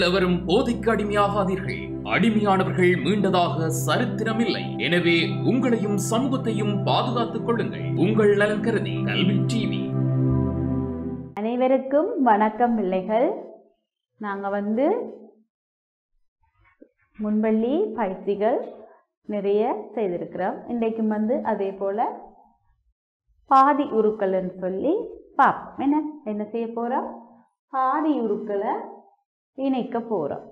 எவரும் போதைக்கு அடிமையாகாதீர்கள். அடிமையானவர்கள் மீண்டதாக சரித்திரமில்லை. எனவே உங்களையும் சமூகத்தையும் பாதுகாத்துக் கொள்ளுங்கள். உங்கள் நலன் கருதி கல்வி டிவி. அனைவருக்கும் வணக்கம் பிள்ளைகள். நாங்கள் முன்பள்ளி பயிற்சிகள் நிறைய செய்திருக்கிறோம். இன்றைக்கும் அதே போல பாதி உருக்கள்னு சொல்லி பார்ப்போம். என்ன செய்ய போகிறோம்? பாதி உருக்களை இணைக்க போகிறோம்.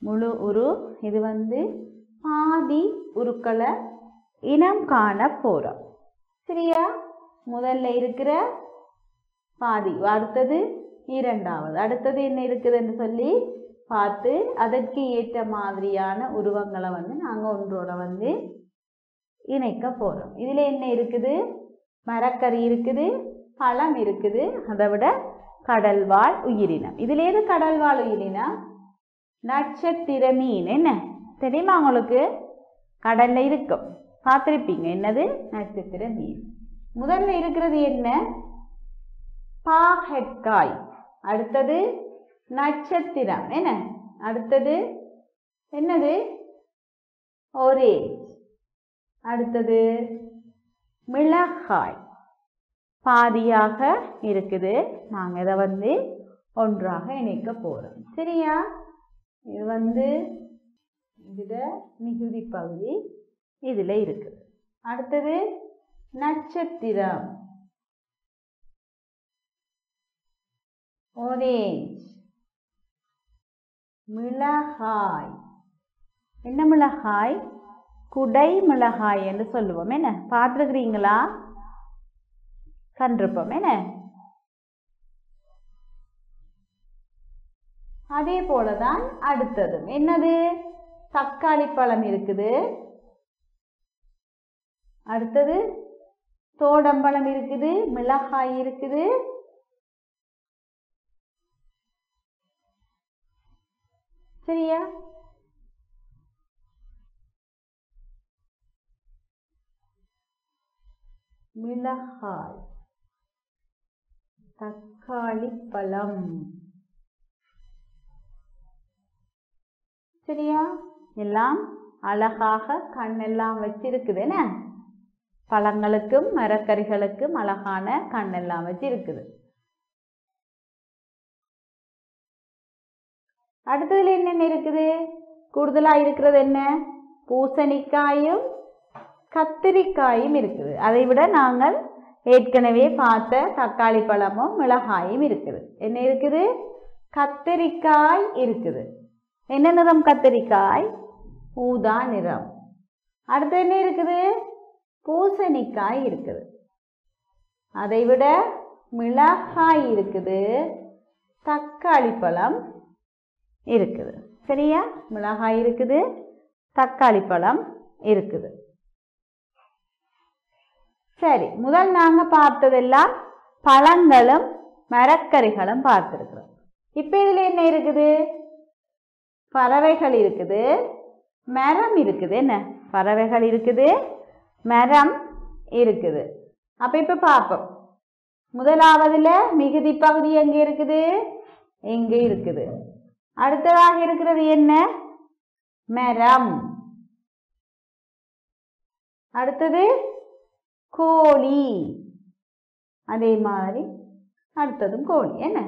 முழு உரு இது பாதி உருக்களை இனம் காண போகிறோம். சரியா? முதல்ல இருக்கிற பாதி, அடுத்தது இரண்டாவது, அடுத்தது என்ன இருக்குதுன்னு சொல்லி பார்த்து அதற்கு ஏற்ற மாதிரியான உருவங்களை நாங்கள் ஒன்றோட இணைக்க போகிறோம். இதில் என்ன இருக்குது? மரக்கறி இருக்குது, பழம் இருக்குது, அதை விட கடல்வாழ் உயிரினம். இதில் எது கடல்வாழ் உயிரினம்? நட்சத்திர மீன். என்ன தெரியுமா உங்களுக்கு? கடல்ல இருக்கும், பார்த்துருப்பீங்க. என்னது? நட்சத்திர மீன். முதல்ல இருக்கிறது என்ன? பாகற்காய். அடுத்தது நட்சத்திரம். என்ன அடுத்தது? என்னது? ஆரஞ்சு. அடுத்தது மிளகாய். பாதியாக இருக்குது. நாங்கள் இதை ஒன்றாக இணைக்க போகிறோம். சரியா? இது இதில் மிகுதி பகுதி இதில் இருக்குது. அடுத்தது நட்சத்திரம், ஆரஞ்சு, மிளகாய். என்ன மிளகாய்? குடை மிளகாய் என்று சொல்லுவோம். என்ன பார்த்துருக்கிறீங்களா? கண்டிருப்போம். என்ன அதே போலதான் அடுத்ததும். என்னது? தக்காளி பழம் இருக்குது. அடுத்தது தோடம்பழம் இருக்குது, மிளகாய் இருக்குது, சரியா? மிளகாய், தக்காளி பழம். சரியா? எல்லாம் அழகாக கண்ணெல்லாம் வச்சிருக்குது. என்ன பழங்களுக்கும் மரக்கறிகளுக்கும் அழகான கண்ணெல்லாம் வச்சிருக்குது. அடுத்ததுல என்னென்ன இருக்குது? கூடுதலா இருக்கிறது என்ன? பூசணிக்காயும் கத்திரிக்காயும் இருக்குது. அதை விட நாங்கள் ஏற்கனவே பார்த்த தக்காளி பழமும் மிளகாயும் இருக்குது. என்ன இருக்குது? கத்திரிக்காய் இருக்குது. என்ன நிறம் கத்திரிக்காய்? ஊதா நிறம். அடுத்து என்ன இருக்குது? பூசணிக்காய் இருக்குது. அதை விட மிளகாய் இருக்குது, தக்காளி பழம் இருக்குது. சரியா? மிளகாய் இருக்குது, தக்காளி பழம் இருக்குது. சரி, முதல் நாங்கள் பார்த்ததெல்லாம் பழங்களும் மரக்கறிகளும் பார்த்துருக்குறோம். இப்போ இதில் என்ன இருக்குது? பறவைகள் இருக்குது, மரம் இருக்குது. என்ன பறவைகள் இருக்குது, மரம் இருக்குது. அப்போ இப்போ பார்ப்போம். முதலாவதுல மிகுதி பகுதி எங்கே இருக்குது? எங்கே இருக்குது? அடுத்ததாக இருக்கிறது என்ன? மரம். அடுத்தது கோழி. அதே மாதிரி அடுத்ததும் கோழி. என்ன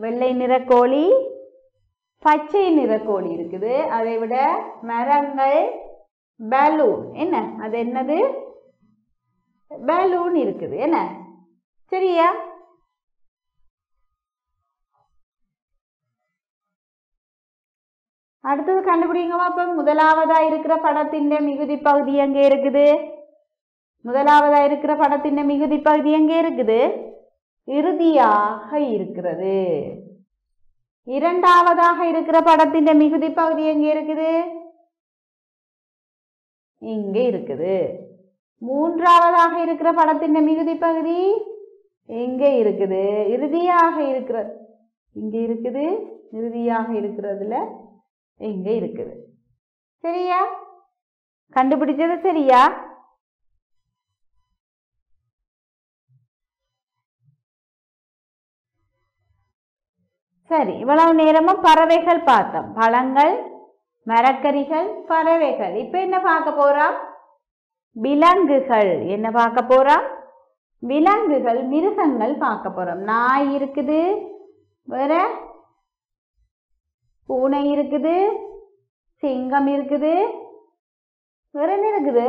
வெள்ளை நிற கோழி, பச்சை நிற கோழி இருக்குது. அதை விட மரங்கள், பலூன். என்ன அது? என்னது? பலூன் இருக்குது. என்ன சரியா? அடுத்தது கண்டுபிடிங்க பார்ப்போம். முதலாவதா இருக்கிற படத்தின் மிகுதி பகுதி எங்கே இருக்குது? முதலாவதா இருக்கிற படத்தின் மிகுதி பகுதி எங்கே இருக்குது? இறுதியாக இருக்கிறது. இரண்டாவதாக இருக்கிற படத்தின் மிகுதி பகுதி எங்கே இருக்குது? இங்கே இருக்குது. மூன்றாவதாக இருக்கிற படத்தின் மிகுதி பகுதி எங்கே இருக்குது? இறுதியாக இருக்கிற இங்கே இருக்குது. இறுதியாக இருக்கிறதுல இங்கே இருக்குது. சரியா? கண்டுபிடிச்சது சரியா? சரி, இவ்வளவு நேரமும் பறவைகள் பார்த்தோம். பழங்கள், மரக்கறிகள், பறவைகள். இப்ப என்ன பார்க்க போறோம்? விலங்குகள். என்ன பார்க்க போறோம்? விலங்குகள், மிருகங்கள் பார்க்க போறோம். நாய் இருக்குது, வேற பூனை இருக்குது, சிங்கம் இருக்குது, வேற என்ன இருக்குது?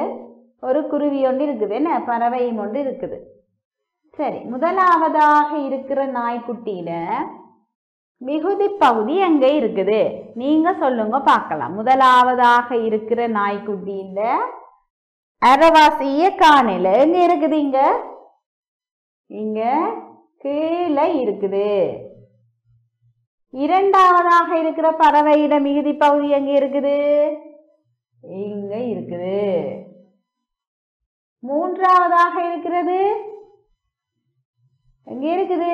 ஒரு குருவி ஒன்று இருக்குது, என்ன பறவையும் ஒன்று இருக்குது. சரி, முதலாவதாக இருக்கிற நாய்க்குட்டியில மிகுதி பகுதி எங்க இருக்குது? நீங்க சொல்லுங்க பார்க்கலாம். முதலாவதாக இருக்கிற நாய்க்குட்டியில அரைவாசிய காணல. எங்க இருக்குது? இங்க இங்க கீழே இருக்குது. இரண்டாவதாக இருக்கிற பறவையிட மிகுதி பகுதி எங்க இருக்குது? இங்க இருக்குது. மூன்றாவதாக இருக்கிறது எங்க இருக்குது?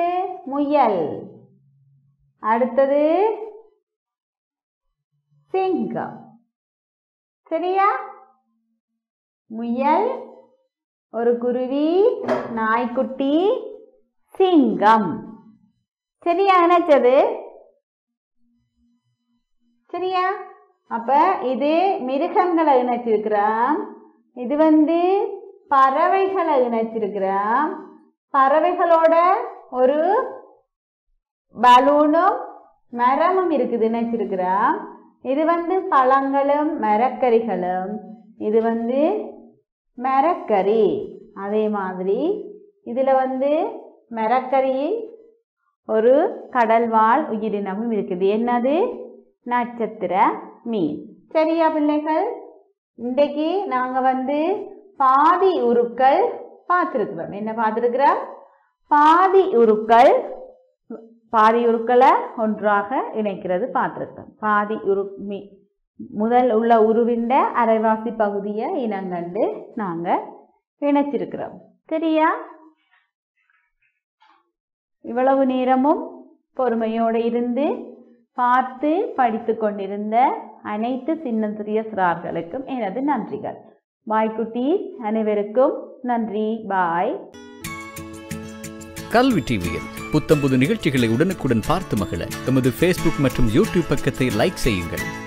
முயல். அடுத்தது சிங்கம். சரியா? முயல், ஒரு குருவி, நாய்க்குட்டி, சிங்கம். சரியா நினைச்சது? சரியா? அப்ப இது மிருகங்களை இணைச்சிருக்கிறோம். இது பறவைகளை இணைச்சிருக்கிறோம். பறவைகளோட ஒரு பலூனும் மரமும் இருக்குது, இணைச்சிருக்கிறோம். இது பழங்களும் மரக்கறிகளும். இது மரக்கறி. அதே மாதிரி இதுல மரக்கறி ஒரு கடல்வாழ் உயிரினமும் இருக்குது. என்னது? நட்சத்திர மீன். சரியா பிள்ளைகள்? இன்றைக்கு நாங்க பாதி உருக்கள் பார்த்திருக்கிறோம். என்ன பார்த்திருக்கிறோம்? பாதி உருக்களை ஒன்றாக இணைக்கிறது பார்த்திருக்கிறோம். பாதி முதல் உள்ள உருவிண்ட அரைவாசி பகுதியை இனங்கண்டு நாங்க இணைச்சிருக்கிறோம். சரியா? இவ்வளவு நேரமும் பொறுமையோடு இருந்து பார்த்து படித்து கொண்டிருந்த அனைத்து சின்னஞ்சிறிய சிறார்களுக்கும் எனது நன்றிகள். பாய் குட்டி, அனைவருக்கும் நன்றி. பாய். கல்வி டிவியில் புத்தம்புது நிகழ்ச்சிகளை உடனுக்குடன் பார்த்து மகிழ எமது Facebook மற்றும் YouTube பக்கத்தை லைக் செய்யுங்கள்.